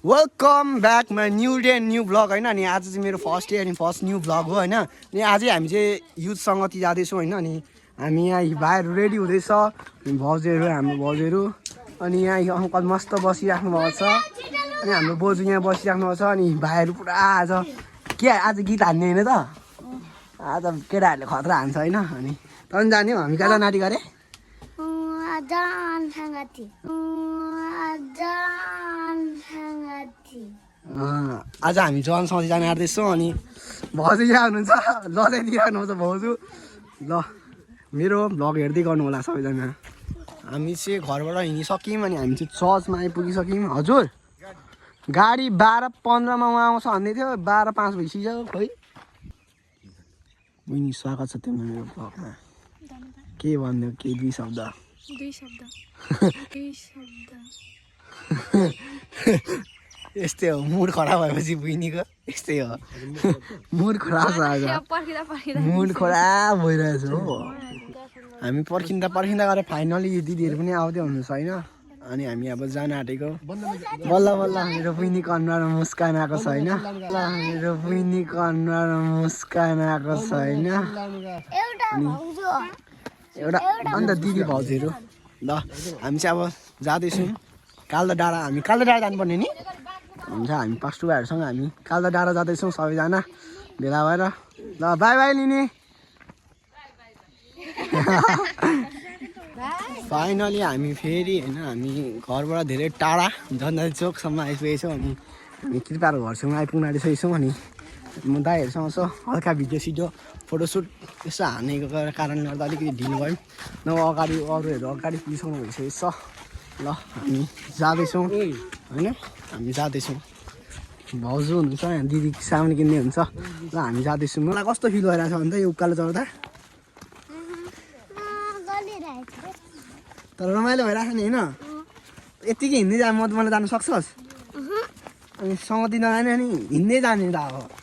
Welcome back my new day and new blog होइन अनि आज चाहिँ मेरो फर्स्ट डे अनि फर्स्ट न्यू ब्लग हो होइन अनि आजै हामी चाहिँ युथसँग ती जाँदैछौँ होइन अनि हामी यहाँ भाइहरू रेडी हुँदैछ भाउजूहरू हाम्रो भाउजूहरू अनि यहाँ अङ्कल मस्त बसिराख्नु भएको छ अनि हाम्रो बोजू यहाँ बसिराख्नु भएको छ अनि भाइहरू पुरा आज के आज गीत हान्ने होइन त आज केटाहरूले खतरा हान्छ होइन अनि तँ जाने हो हामी कहाँ नाटी गरे आज हामी जवानसँग जान आँट्दैछौँ अनि भाउजू यहाँ हुनुहुन्छ ल चाहिँ दिइराख्नुहुन्छ भाउजू ल मेरो भ्लग हेर्दै गर्नु होला सबैजना हामी चाहिँ घरबाट हिँडिसक्यौँ अनि हामी चाहिँ चर्चमा आइपुगिसक्यौँ हजुर गाडी 12:15मा उहाँ आउँछ भन्दै थियो 12:05 भइसक्यो खोइ बहिनी स्वागत छ तिम्रो मेरो भ्लगमा के भन्यो के दुई शब्द यस्तै हो मुड खराब भएपछि बहिनीको यस्तै हो मुड खराब छ आज मुड खराब भइरहेछ हो हामी पर्खिँदा गएर फाइनली दिदीहरू पनि आउँदै हुनुहुन्छ होइन अनि हामी अब जान आँटेको बल्ल बल्ल मेरो बहिनीको अनुहारमा मुस्कान आएको छ होइन मेरो बहिनीको अनुहारमा मुस्कान आएको छ होइन एउटा अन्त दिदी भाउजूहरू ल हामी चाहिँ अब जाँदैछौँ काल्दा डाँडा हामी काल्दा डाँडा जानुपर्ने नि हुन्छ हामी पास्टु भाइहरूसँग हामी काल्दा डाँडा जाँदैछौँ सबैजना भेला भएर ल बाई बाई लिने फाइनली हामी फेरि होइन हामी घरबाट धेरै टाढा जनता चोकसम्म आइपुगेछौँ अनि हामी कृपाको घरसम्म आइपुग्न आँटिसकेछौँ अनि म दाइहरूसँग यसो हल्का भिडियो सिडियो फोटोसुट यसो हानेको कारणले गर्दा अलिकति ढिलो भयो नभए अगाडि अरूहरू अगाडि पुगिसक्नु भइसकेको छ ल हामी जाँदैछौँ होइन हामी जाँदैछौँ भाउजू हुनुहुन्छ यहाँ दिदी सामान किन्ने हुन्छ ल हामी जाँदैछौँ मलाई कस्तो फिल भइरहेको छ भने त यो उकालो चढ्दा तर रमाइलो भइरहेको नि होइन यत्तिकै हिँड्दै जा म मलाई जानु सक्छस् अनि सँगति नजाने अनि हिँड्दै जाने त अब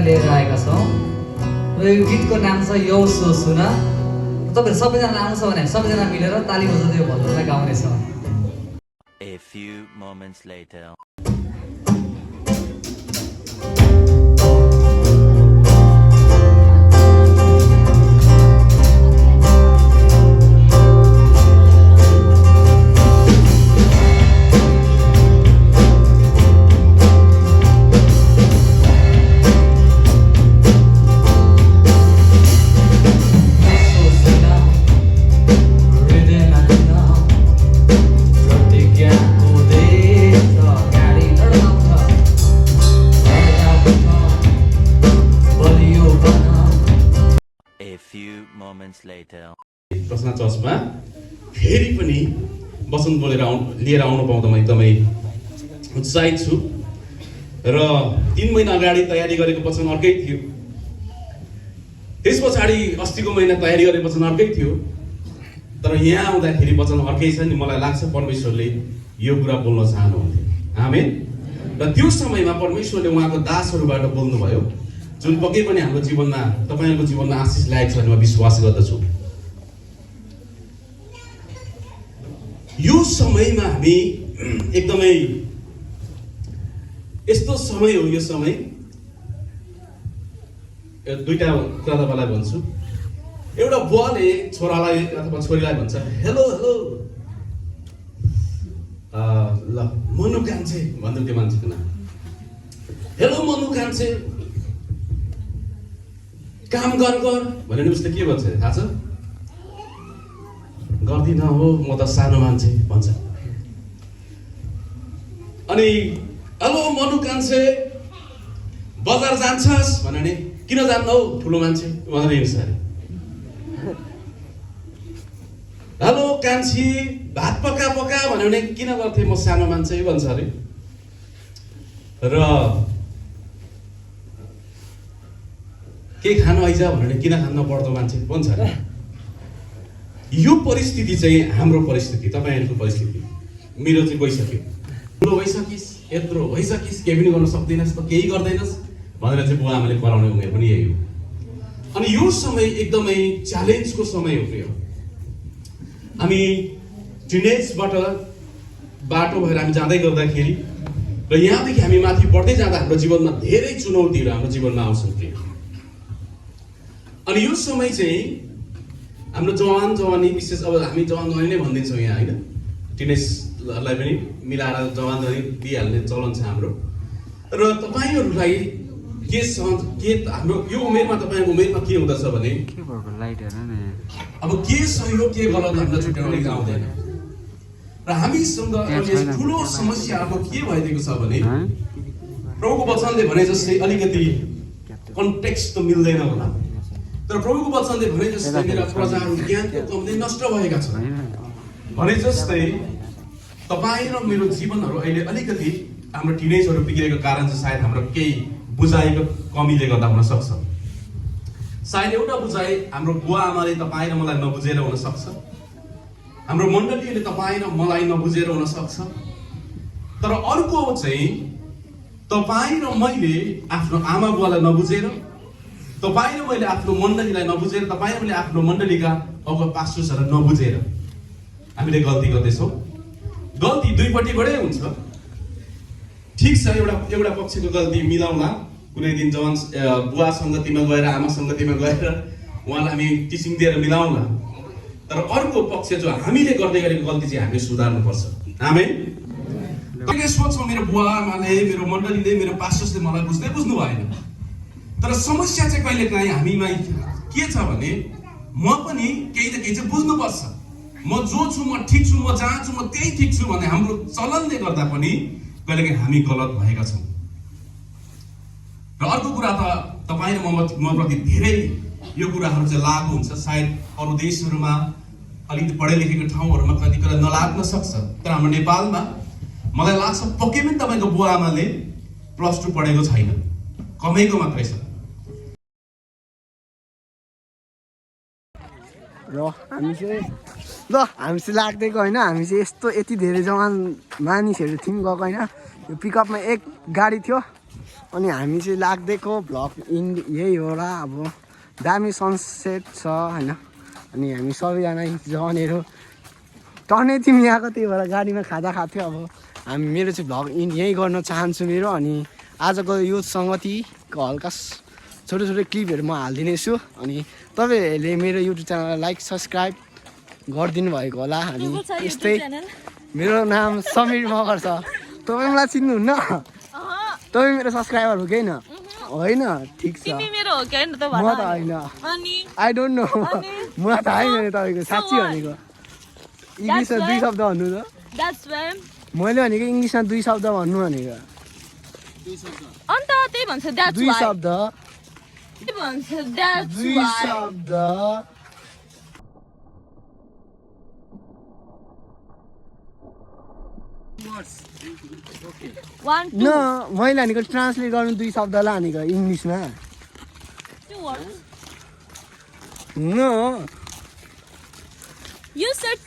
लिएर आएका छौँ र यो गीतको नाम छ यो सो सुन। तपाईहरु सबैजना आउँछ भने सबैजना मिलेर ताली बजाउँदै यो भजनलाई गाउनेछौँ। A few moments later. प्रसन्न चर्चमा फेरि पनि वचन लिएर आउनु पाउँदा म एकदमै उत्साहित छु र 3 महिना अगाडि तयारी गरेको वचन अर्कै थियो, त्यस पछाडि अस्तिको महिना तयारी गरेको वचन अर्कै थियो, तर यहाँ आउँदाखेरि वचन अर्कै छ नि। मलाई लाग्छ परमेश्वरले यो कुरा बोल्न चाहनुहुन्थ्यो। आमेन। र त्यो समयमा परमेश्वरले उहाँको दासहरूबाट बोल्नुभयो, जुन पक्कै पनि हाम्रो जीवनमा तपाईहरुको जीवनमा आशिष ल्याएको छ भन्ने म विश्वास गर्दछु। यो समयमा हामी एकदमै यस्तो समय हो, यो समय दुईटा कुरा तपाईँलाई भन्छु। एउटा बुवाले छोरालाई अथवा छोरीलाई भन्छ हेलो हेलो ल मनु कान्छे भन्दै त्यो मान्छेको नाम हेलो मनु कान्छे काम गर भने उसले के भन्छ थाहा छ? गर्दिनँ हो म त सानो मान्छे भन्छ। अनि हेलो मनु कान्छे बजार जान्छस् भने किन जान्न हौ ठुलो मान्छे भनेर हिँड्छ अरे। हेलो कान्छी भात पका भन्यो भने किन गर्थे म सानो मान्छे भन्छ अरे। र के खानु आइज भन्यो भने किन खान्न पर्दो मान्छे भन्छ अरे। यो परिस्थिति चाहिँ हाम्रो परिस्थिति, तपाईँहरूको परिस्थिति। मेरो चाहिँ गइसक्यो, ठुलो भइसकिस्, यत्रो भइसकिस्, केही पनि गर्न सक्दैनस् त केही गर्दैनस् भनेर चाहिँ बुवा आमाले कराउने उमेर पनि यही हो। अनि यो समय एकदमै च्यालेन्जको समय हो। प्रिय हामी टिनेजबाट बाटो भएर हामी जाँदै गर्दाखेरि र यहाँदेखि हामी माथि बढ्दै जाँदा हाम्रो जीवनमा धेरै चुनौतीहरू हाम्रो जीवनमा आउँछन्। प्रिय अनि यो समय चाहिँ हाम्रो जवानी विशेष अब हामी जवानी नै भनिदिन्छौँ यहाँ होइन, टिनेजलाई पनि मिलाएर जवानी दिइहाल्ने चलन छ हाम्रो। र तपाईँहरूलाई के हाम्रो यो उमेरमा तपाईँको उमेरमा के हुँदछ भने अब के सही हो के गलत हामीलाई छुट्याउन आउँदैन। र हामीसँग ठुलो समस्या अब के भइदिएको छ भने प्रभुको वचनले भने जस्तै अलिकति कन्टेक्स्ट त मिल्दैन होला, तर प्रभुको वचनले भने जस्तै मेरा प्रजाहरू ज्ञानको कमले नष्ट भएका छन् भने जस्तै तपाईँ र मेरो जीवनहरू अहिले अलिकति हाम्रो टिनेजहरू बिग्रेको कारण चाहिँ सायद हाम्रो केही बुझाइको कमीले गर्दा हुन सक्छ। सायद एउटा बुझाइ हाम्रो बुवा आमाले तपाईँ र मलाई नबुझेर हुन सक्छ, हाम्रो मण्डलीले तपाईँ र मलाई नबुझेर हुन सक्छ, तर अर्को चाहिँ तपाईँ र मैले आफ्नो आमा बुवालाई नबुझेर, तपाईँ र मैले आफ्नो मण्डलीलाई नबुझेर, तपाईँ र मैले आफ्नो मण्डलीका अगुवा पास्टर्सहरूलाई नबुझेर हामीले गल्ती गर्दैछौँ। गल्ती दुईपट्टिबाटै हुन्छ। ठिक छ, एउटा पक्षको गल्ती मिलाउला, कुनै दिन जवान बुवा सङ्गतिमा गएर आमा सङ्गतिमा गएर उहाँलाई हामी टिचिङ दिएर मिलाउला, तर अर्को पक्ष जो हामीले गर्दै गरेको गल्ती चाहिँ हामीले सुधार्नुपर्छ। आमेन। कहिले सोच्छौँ मेरो बुवा आमाले, मेरो मण्डलीले, मेरो पास्टर्सले मलाई बुझ्नु भएन, तर समस्या चाहिँ कहिले काहीँ हामीमा के छ भने म पनि केही न केही चाहिँ बुझ्नुपर्छ। म जो छु, म ठिक छु, म जहाँ छु म त्यही ठिक छु भन्ने हाम्रो चलनले गर्दा पनि कहिलेकाहीँ हामी गलत भएका छौँ। र अर्को कुरा त तपाईँ र म प्रति धेरै यो कुराहरू चाहिँ लागु हुन्छ। सायद अरू देशहरूमा अलिकति पढे लेखेको ठाउँहरूमा कति कुरा नलाग्न सक्छ, तर हाम्रो नेपालमा मलाई लाग्छ पक्कै पनि तपाईँको बुवा आमाले +2 पढेको छैन, कमैको मात्रै छ। र हामी चाहिँ लाग्दैको होइन, हामी चाहिँ यति धेरै जवान मानिसहरू थियौँ गएको होइन। यो पिकअपमा एक गाडी थियो अनि हामी चाहिँ लाग्दैको भ्लग यही हो र अब दामी सनसेट छ होइन। अनि हामी सबैजना जवानहरू टर्नै थियौँ यहाँको, त्यही भएर गाडीमा खाजा खाएको थियो। अब हामी मेरो चाहिँ भ्लग यहीँ गर्न चाहन्छु मेरो। अनि आजको यो सङ्गतिको हल्का छोटो क्लिपहरू म हालिदिनेछु। अनि तपाईँहरूले मेरो युट्युब च्यानललाई लाइक सब्सक्राइब गरिदिनु भएको होला। अनि यस्तै मेरो नाम समीर मगर छ, तपाईँ मलाई चिन्नुहुन्न, तपाईँ मेरो सब्सक्राइबर हो कि होइन? ठिक छ, म त होइन, आई डोन्ट नो, म त होइन तपाईँको साँच्ची भनेको। इङ्ग्लिसमा 2 शब्द भन्नु त, मैले भनेको इङ्ग्लिसमा 2 शब्द भन्नु भनेको, 2 शब्द 2 शब्द। न मैले भनेको ट्रान्सलेट गर्नु 2 शब्दलाई भनेको इङ्ग्लिसमा। No. You said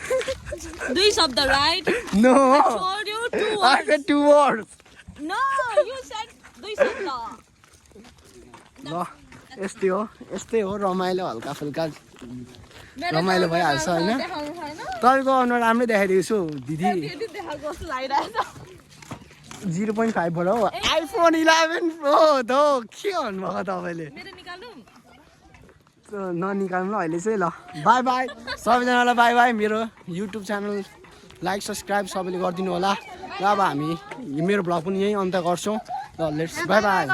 2 शब्द, right? No. I told you 2 words. I said 2 words. No, you said 2 शब्द. ल यस्तै हो रमाइलो हल्का फुल्का रमाइलो भइहाल्छ होइन। तपाईँको अनुहार राम्रै देखाइदिएको छु दिदी। 0.5 बाट हो आइफोन 11 प्रो दो के भन्नुभएको तपाईँले मेरो निकाल्नु ननिकाल्नु ल अहिले चाहिँ ल बाई बाई सबैजनालाई बाई बाई मेरो युट्युब च्यानल लाइक सब्सक्राइब सबैले गरिदिनु होला र अब हामी मेरो भ्लग पनि यहीँ अन्त गर्छौँ ल लेट्स बाई बाई